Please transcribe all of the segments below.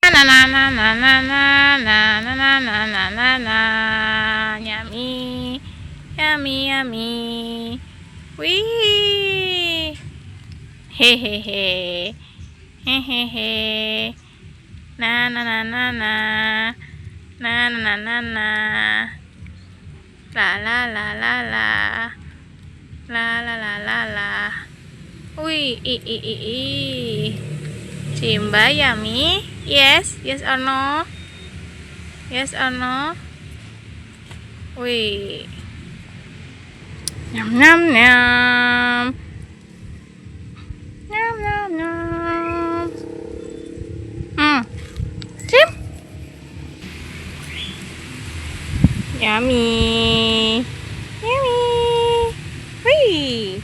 na na na na na na na na na na na na na. Yummy, yummy, yummy. Wee. He he he. He he he. Na na na na na. Na na na na na. La la la la la. La la la la la. Ui, Simba, yummy? Yes? Yes or no? Yes or no? Ui. Nham nham nham. Nham nham nham. Sim. Yummy. Yummy. Wee.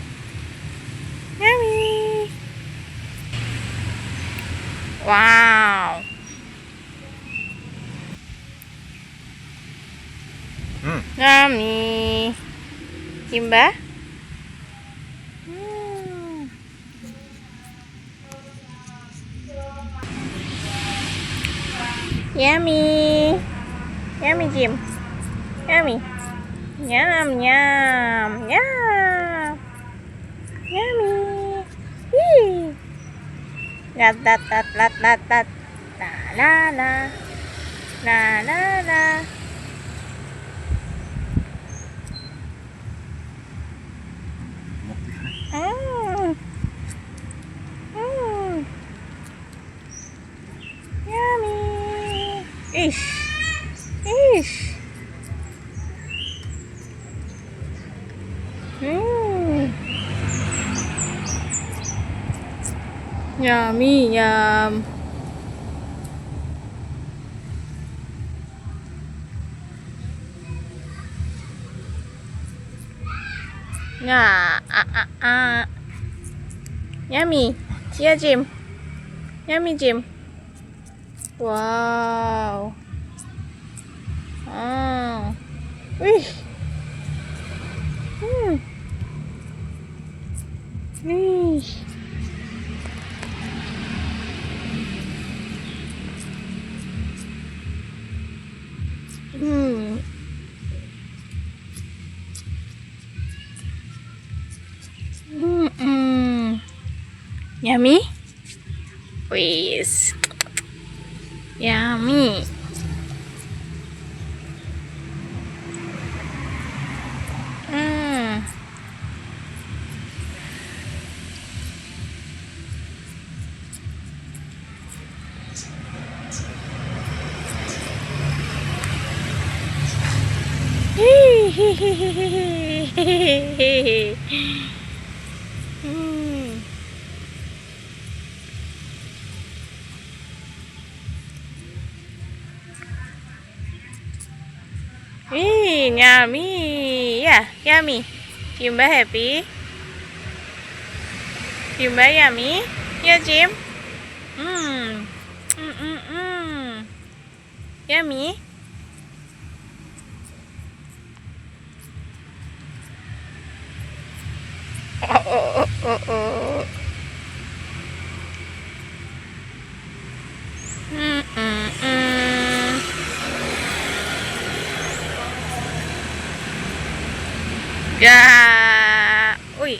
Yummy. Wow. Yummy. Simba. Yummy. Yummy, Jim. Yummy. Yum, yum, yum. Yummy. Wee. Lat, lat, lat, lat, lat, lat. La, la, la. La, la, la. Yummy. Ish. Ish. Yummy, yum. Yeah, Yummy. Here, Jim. Yummy, Jim. Wow. Oh. Wih. Wih. Yummy? Please. Yummy. Yummy. Yeah, yummy. Simba happy? Simba yummy? Yeah, Jim? Yummy? Oh. Yeah. Ui,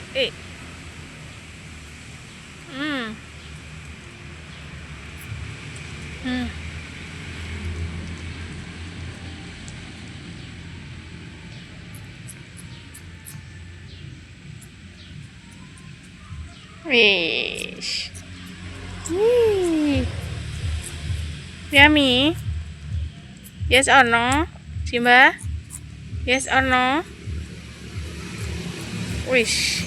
Wish. Yummy? Yes or no? Simba? Yes or no? Wish.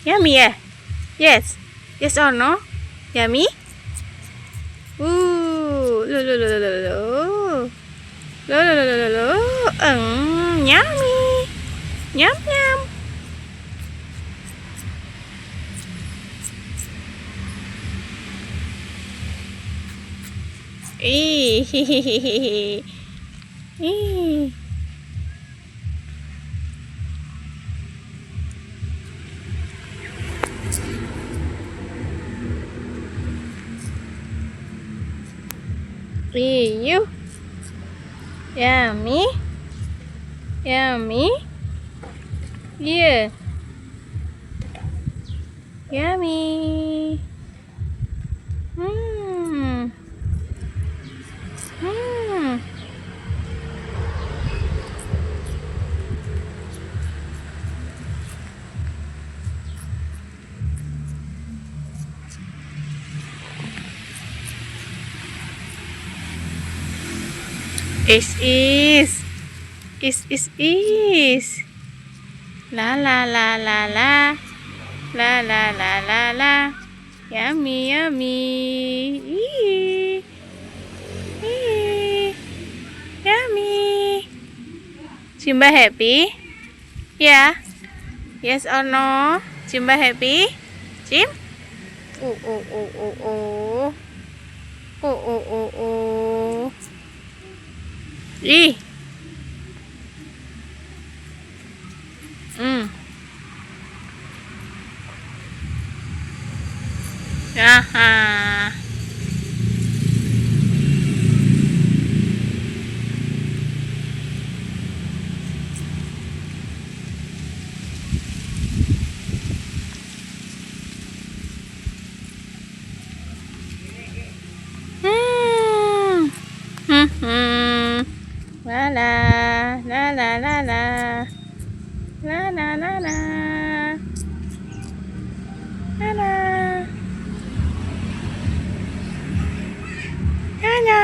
Yummy, yeah? Yes. Yes or no? Yummy? Yummy. Nhắm nhắm. Ý. Ý. You. Yummy. Yummy. Yeah. Yummy. Mmm. Mmm. Is. La la la la la. La la la la la. Yummy, yummy. Eee. Eee. Yummy. Simba happy? Yeah. Yes or no? Simba happy? Sim? Oh, oh, oh, oh, oh. Oh, oh, oh, oh. Ih. Aha. La la la la la la la la la la la la la la.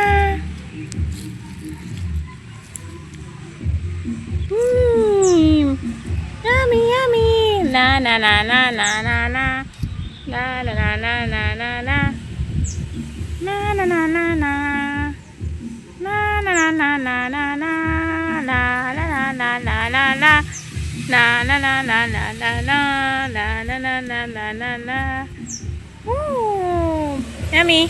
Yummy, yummy. La la la la la la la la la la la la la la la la la la la. La la la la la la la la la la la la la la. La la la la la la la la la la la la la la. Ooh, yummy.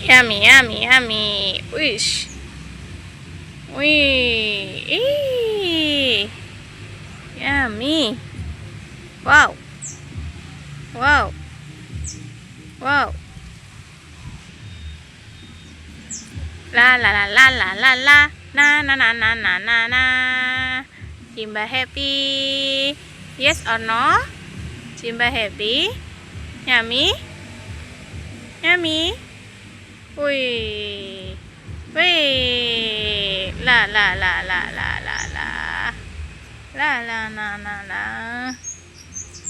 Yummy, yummy, yummy. Wish. Wee. Eee. Yummy. Wow. Wow. Wow. La la la la la la la. Na na na na na na na. Simba happy? Yes or no? Simba happy? Yummy? Yummy? Ui. Wee. La la la la la la la. La la la la la.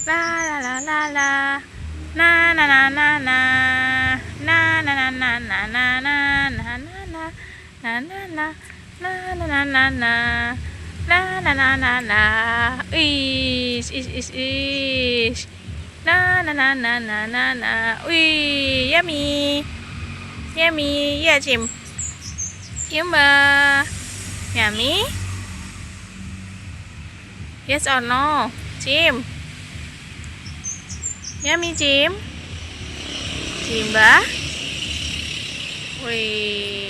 La la la la la. Na na na na na. Na na na na na na na na na na. La la la la la la la la la la la la la. Is. La la la la la la la. Ui, yummy, yummy. Yeah, Jim. Simba. Yummy. Yes or no, Jim? Yummy, Jim. Simba. Ui.